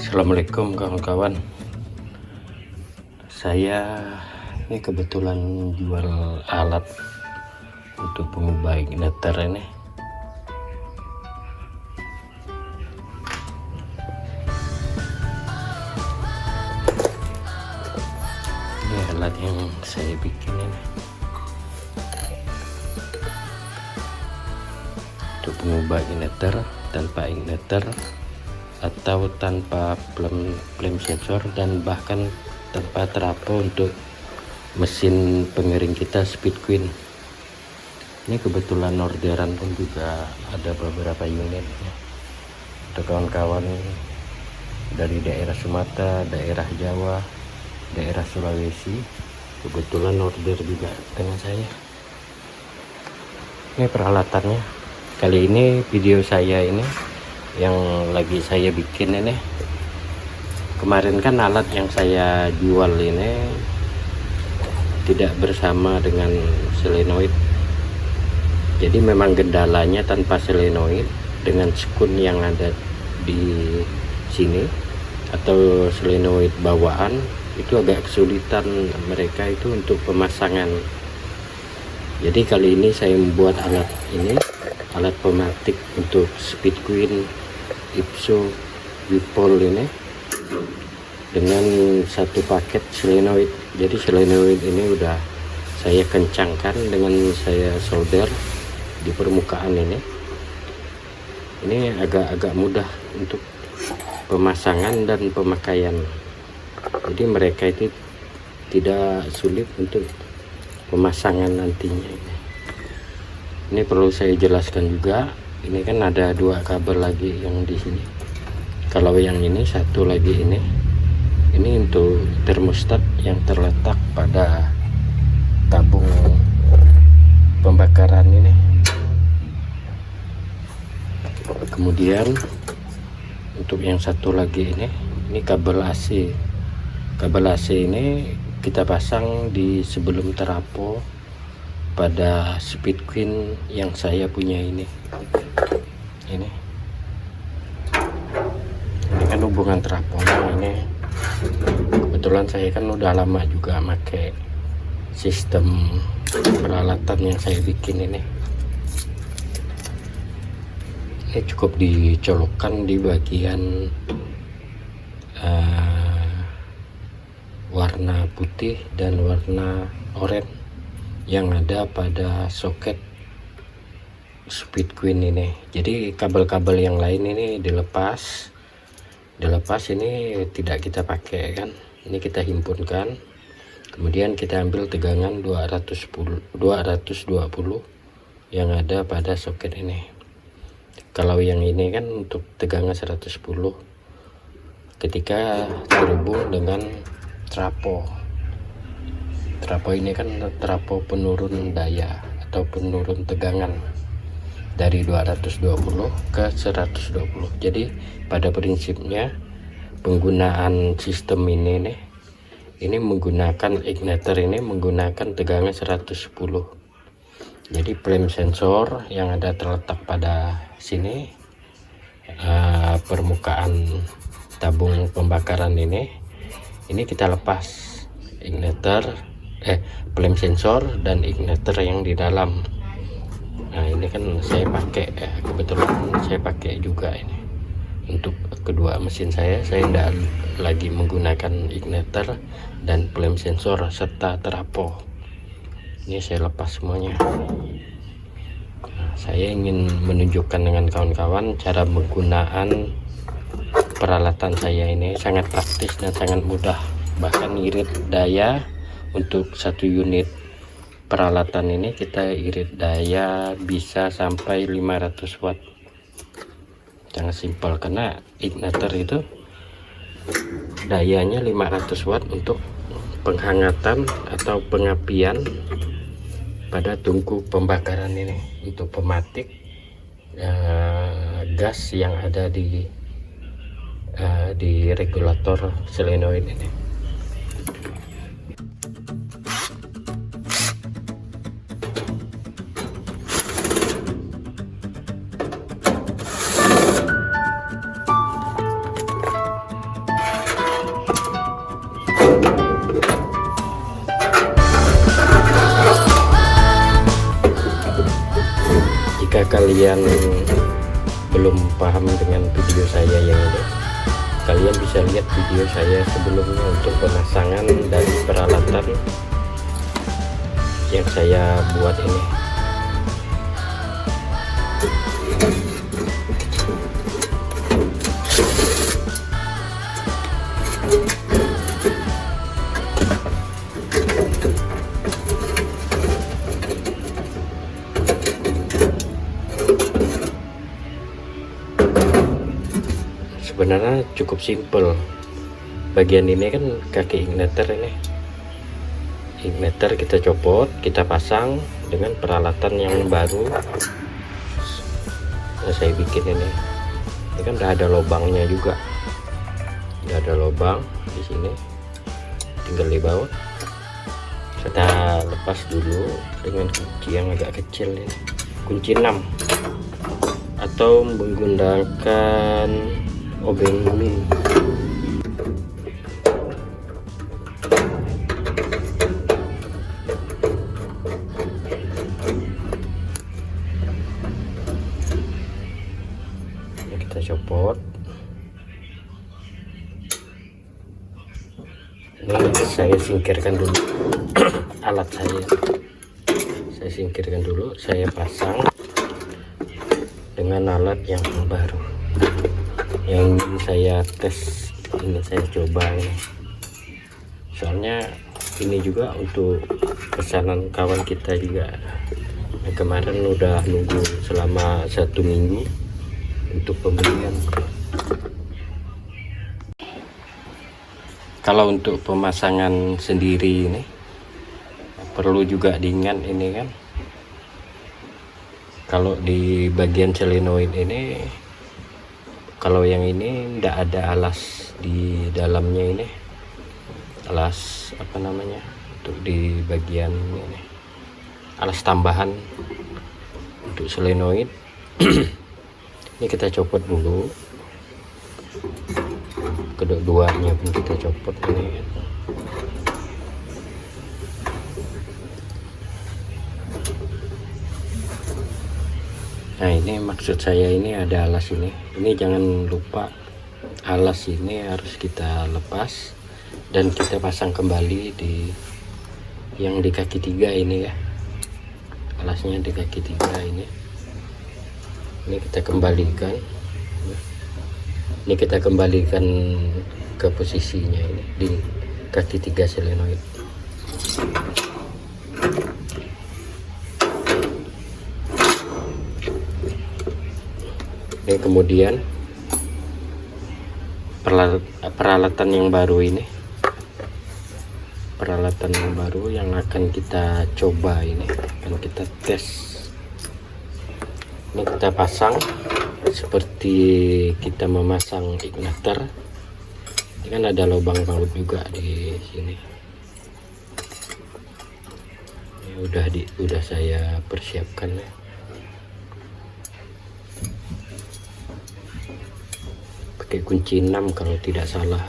Assalamualaikum kawan-kawan. Saya ini kebetulan jual alat untuk pengubah ignitor ini. Ini alat yang saya bikin ini untuk pengubah ignitor tanpa ignitor atau tanpa flame sensor, dan bahkan tanpa trapo untuk mesin pengering kita Speed Queen. Ini kebetulan orderan pun juga ada beberapa unit ya. Untuk kawan-kawan dari daerah Sumatera, daerah Jawa, daerah Sulawesi, kebetulan order juga dengan saya. Ini peralatannya. Kali ini video saya ini yang lagi saya bikin ini, kemarin kan alat yang saya jual ini tidak bersama dengan solenoid, jadi memang kendalanya tanpa solenoid dengan skun yang ada di sini atau solenoid bawaan itu agak kesulitan mereka itu untuk pemasangan. Jadi kali ini saya membuat alat ini, alat pematik untuk Speed Queen Ipso Wipol ini dengan satu paket solenoid. Jadi solenoid ini udah saya kencangkan dengan saya solder di permukaan ini. Ini agak mudah untuk pemasangan dan pemakaian. Jadi mereka itu tidak sulit untuk pemasangan nantinya. Ini perlu saya jelaskan juga. Ini kan ada dua kabel lagi yang di sini. Kalau yang ini satu lagi ini untuk termostat yang terletak pada tabung pembakaran ini. Kemudian untuk yang satu lagi ini kabel AC. Kabel AC ini kita pasang di sebelum trapo pada Speed Queen yang saya punya ini kan hubungan traponya ini. Kebetulan saya kan udah lama juga pakai sistem peralatan yang saya bikin ini cukup dicolokkan di bagian warna putih dan warna oranye yang ada pada soket Speed Queen ini. Jadi kabel-kabel yang lain ini dilepas ini tidak kita pakai kan, ini kita himpunkan, kemudian kita ambil tegangan 220 yang ada pada soket ini. Kalau yang ini kan untuk tegangan 110 ketika terhubung dengan trapo ini kan trapo penurun daya atau penurun tegangan dari 220 ke 120. Jadi pada prinsipnya penggunaan sistem ini menggunakan ignitor ini menggunakan tegangan 110. Jadi flame sensor yang ada terletak pada sini, permukaan tabung pembakaran ini kita lepas ignitor, flame sensor dan ignitor yang di dalam. Nah ini kan saya pakai, kebetulan saya pakai juga ini untuk kedua mesin saya tidak lagi menggunakan ignitor dan flame sensor serta trapo. Ini saya lepas semuanya. Nah, saya ingin menunjukkan dengan kawan-kawan cara penggunaan peralatan saya ini sangat praktis dan sangat mudah. Bahkan irit daya untuk satu unit peralatan ini kita irit daya bisa sampai 500 watt. Sangat simpel karena ignitor itu dayanya 500 watt untuk penghangatan atau pengapian pada tungku pembakaran ini untuk pematik gas yang ada di regulator solenoid ini. kalian belum paham dengan video saya yang ini, kalian bisa lihat video saya sebelumnya untuk pemasangan dari peralatan yang saya buat ini. Sebenarnya cukup simpel. Bagian ini kan kaki ignitor ini. Ignitor kita copot, kita pasang dengan peralatan yang baru. Nah, saya bikin ini. Ini kan udah ada lubangnya juga. Udah ada lubang di sini. Tinggal di bawah. Kita lepas dulu dengan kunci yang agak kecil ini. Kunci 6 atau menggunakan obeng min. Ini kita copot. Ini saya singkirkan dulu alat saya singkirkan dulu, saya pasang dengan alat yang baru yang ingin saya tes, ini saya coba ini. Soalnya ini juga untuk pesanan kawan kita juga. Nah, kemarin udah nunggu selama 1 minggu untuk pembelian. Kalau untuk pemasangan sendiri ini perlu juga diingat ini kan, kalau di bagian solenoid ini, kalau yang ini tidak ada alas di dalamnya ini, alas apa namanya untuk di bagian ini, alas tambahan untuk solenoid. Ini kita copot dulu, kedua-duanya pun kita copot ini. Nah, ini maksud saya, ini ada alas ini jangan lupa alas ini harus kita lepas dan kita pasang kembali di yang di kaki 3 ini ya, alasnya di kaki 3 ini kita kembalikan. Ini kita kembalikan ke posisinya ini di kaki 3 solenoid. Ini kemudian peralatan yang baru ini, peralatan yang baru yang akan kita coba ini, akan kita tes. Ini kita pasang seperti kita memasang ignitor. Ini kan ada lubang baut juga di sini. Ini udah saya persiapkan ya. Pakai kunci 6 kalau tidak salah.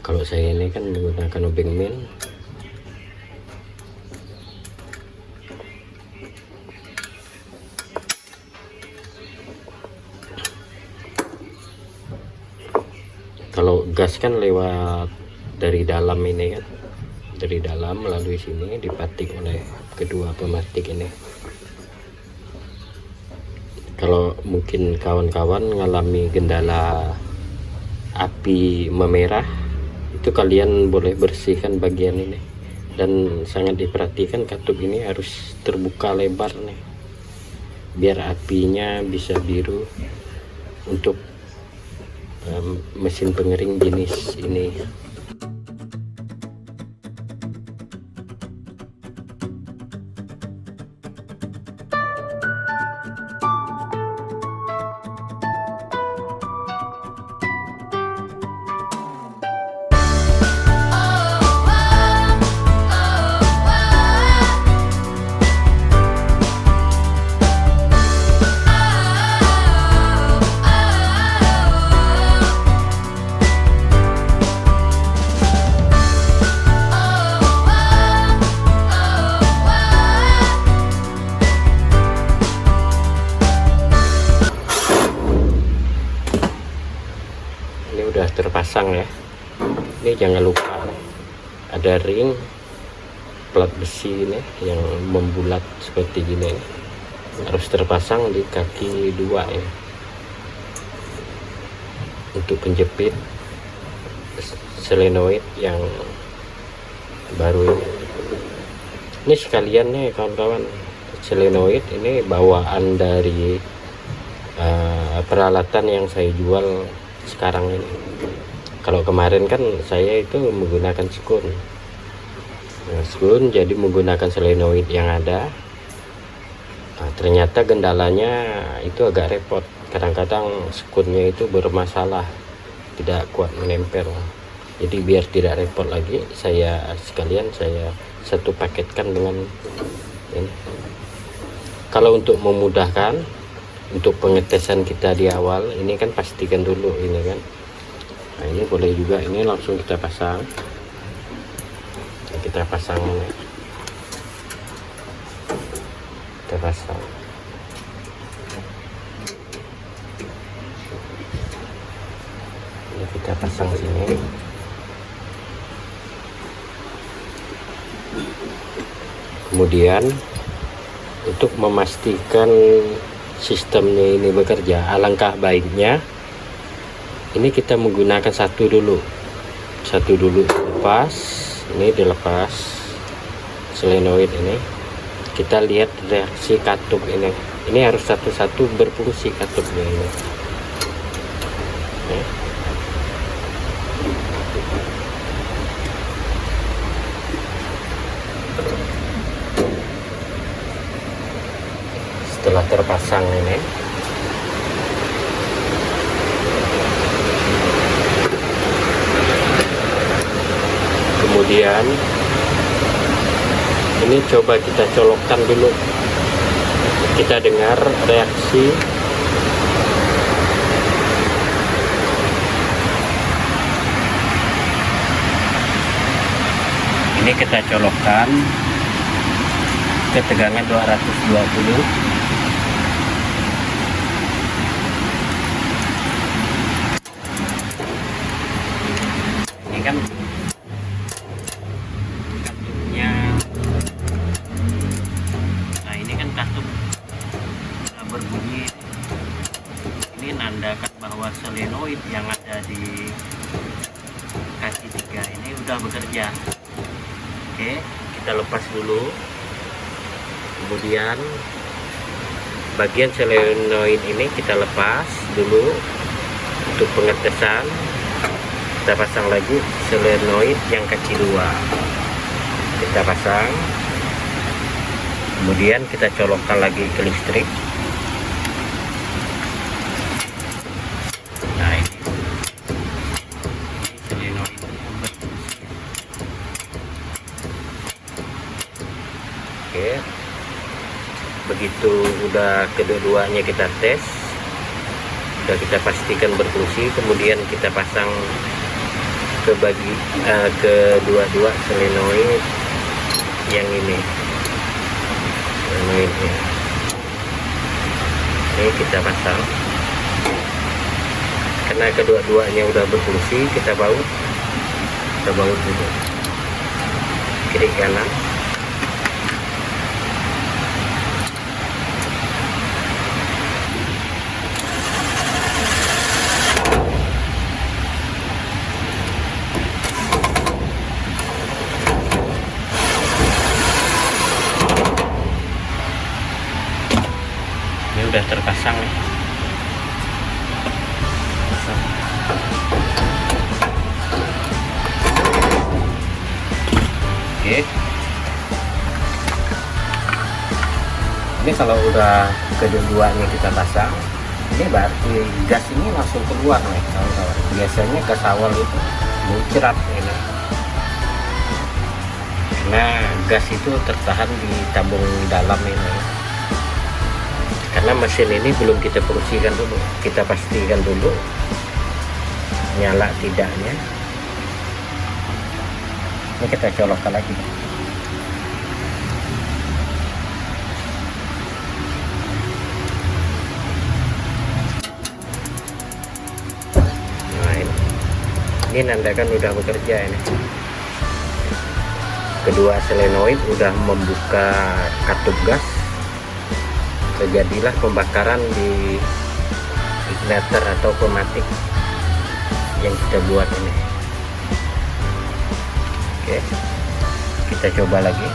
Kalau saya ini kan menggunakan obeng min. Kalau gas kan lewat dari dalam ini kan, dari dalam melalui sini dipatik oleh kedua pematik ini. Kalau mungkin kawan-kawan mengalami kendala api memerah, itu kalian boleh bersihkan bagian ini, dan sangat diperhatikan katup ini harus terbuka lebar nih biar apinya bisa biru untuk mesin pengering jenis ini. terpasang ya. Ini jangan lupa ada ring plat besi ini yang membulat seperti gini, harus terpasang di kaki 2 ya, untuk penjepit solenoid yang baru ini sekalian nih kawan-kawan. Solenoid ini bawaan dari peralatan yang saya jual sekarang ini. Kalau kemarin kan saya itu menggunakan skun. Jadi menggunakan solenoid yang ada. Nah, ternyata kendalanya itu agak repot. Kadang-kadang skunnya itu bermasalah, tidak kuat menempel. Jadi biar tidak repot lagi, saya satu paketkan dengan ini. Kalau untuk memudahkan untuk pengetesan kita di awal, ini kan pastikan dulu ini kan. Nah, ini boleh juga, ini langsung kita pasang. Kita pasang ini. Kita pasang. Ini kita pasang sini. Kemudian untuk memastikan sistemnya ini bekerja, alangkah baiknya ini kita menggunakan satu dulu lepas. Ini dilepas solenoid ini, kita lihat reaksi katup ini harus satu-satu berfungsi katupnya ini. Setelah terpasang ini, kemudian ini coba kita colokkan dulu, kita dengar reaksi ini. Kita colokkan ketegangan 220. Ini kan katupnya, nah ini kan katup berbunyi, ini nandakan bahwa solenoid yang ada di kaki 3 ini udah bekerja. Oke, kita lepas dulu. Kemudian bagian solenoid ini kita lepas dulu untuk pengetesan. Kita pasang lagi solenoid yang kaki 2, kita pasang. Kemudian kita colokkan lagi ke listrik. Nah ini solenoid. Oke, begitu udah kedua-duanya kita tes, udah kita pastikan berfungsi, kemudian kita pasang kedua-dua solenoid yang ini, solenoidnya ini kita pasang. Karena kedua-duanya udah berfungsi, kita baut dulu kiri kanan. Udah terpasang nih. Oke, ini kalau udah kedua-duanya kita pasang, ini berarti gas ini langsung keluar nih kawan-kawan. Biasanya gas awal itu muncrat ini, karena gas itu tertahan di tabung dalam ini. Karena mesin ini belum kita fungsikan dulu, kita pastikan dulu nyala tidaknya. Ini kita colokkan lagi. Nah, ini. Ini nandakan udah bekerja ini. Kedua solenoid udah membuka katup gas, terjadilah pembakaran di ignitor atau pematik yang kita buat ini. Oke, kita coba lagi.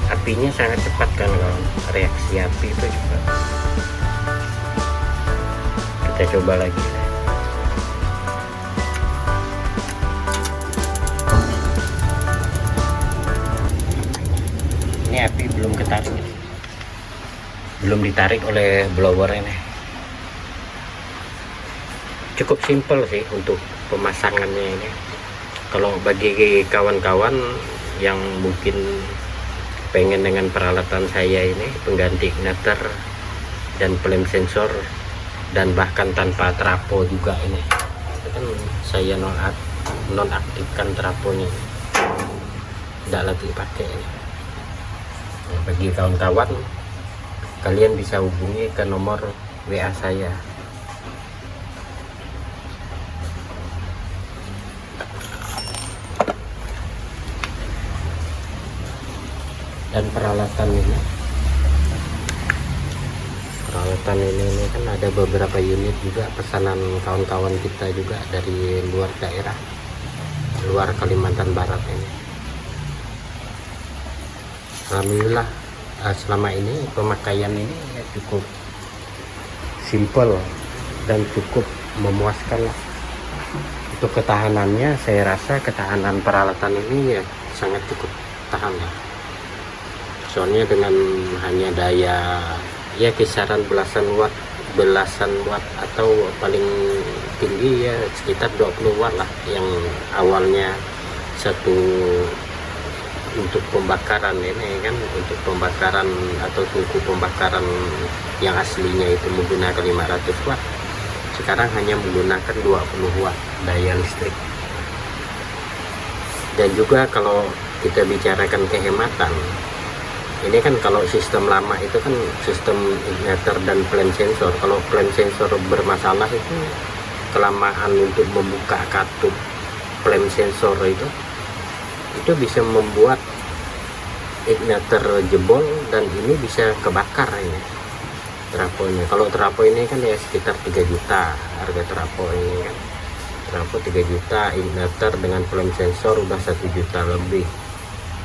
Apinya sangat cepat kan kawan, reaksi api itu cepat. Kita coba lagi. Ini api belum ketarik, belum ditarik oleh blower ini. Cukup simpel sih untuk pemasangannya ini. Kalau bagi kawan-kawan yang mungkin pengen dengan peralatan saya ini, pengganti ignitor dan flame sensor, dan bahkan tanpa trapo juga ini, kan saya nonaktifkan traponya, tidak lagi pakai ini. Nah, bagi kawan-kawan, kalian bisa hubungi ke nomor WA saya. Dan peralatan ini kan ada beberapa unit juga pesanan kawan-kawan kita juga dari luar daerah, luar Kalimantan Barat ini. Alhamdulillah selama ini pemakaian ini ya cukup simple dan cukup memuaskan lah. Untuk ketahanannya, saya rasa ketahanan peralatan ini ya sangat cukup tahan lah. Soalnya dengan hanya daya ya kisaran belasan watt atau paling tinggi ya sekitar 20 watt lah, yang awalnya satu untuk pembakaran ini kan, untuk pembakaran atau tungku pembakaran yang aslinya itu menggunakan 500 watt, sekarang hanya menggunakan 20 watt daya listrik. Dan juga kalau kita bicarakan kehematan, ini kan kalau sistem lama itu kan sistem ignitor dan flame sensor. Kalau flame sensor bermasalah itu kelamaan untuk membuka katup flame sensor itu bisa membuat ignitor jebol dan ini bisa kebakar ini trafonya. Kalau trafo ini kan ya sekitar 3 juta harga trafo ini kan. Trafo 3 juta, ignitor dengan flame sensor udah 1 juta lebih.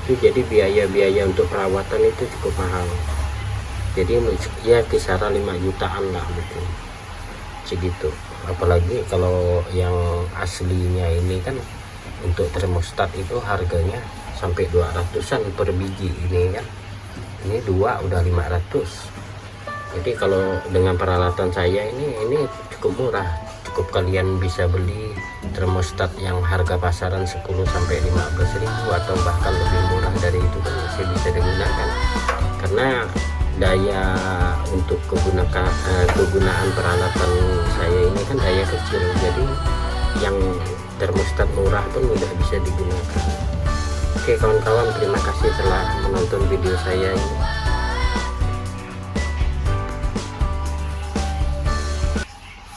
Itu jadi biaya-biaya untuk perawatan itu cukup mahal. Jadi ya kisaran 5 jutaan lah mungkin segitu. Apalagi kalau yang aslinya ini kan untuk termostat itu harganya sampai 200-an per biji ini kan. Ini 2 udah 500. Jadi kalau dengan peralatan saya ini cukup murah. Cukup kalian bisa beli termostat yang harga pasaran 10 sampai 15 ribu atau bahkan lebih murah dari itu kan masih bisa digunakan, karena daya untuk kegunaan peralatan saya ini kan daya kecil, jadi yang termostat murah pun mudah bisa digunakan. Oke kawan-kawan, terima kasih telah menonton video saya ini.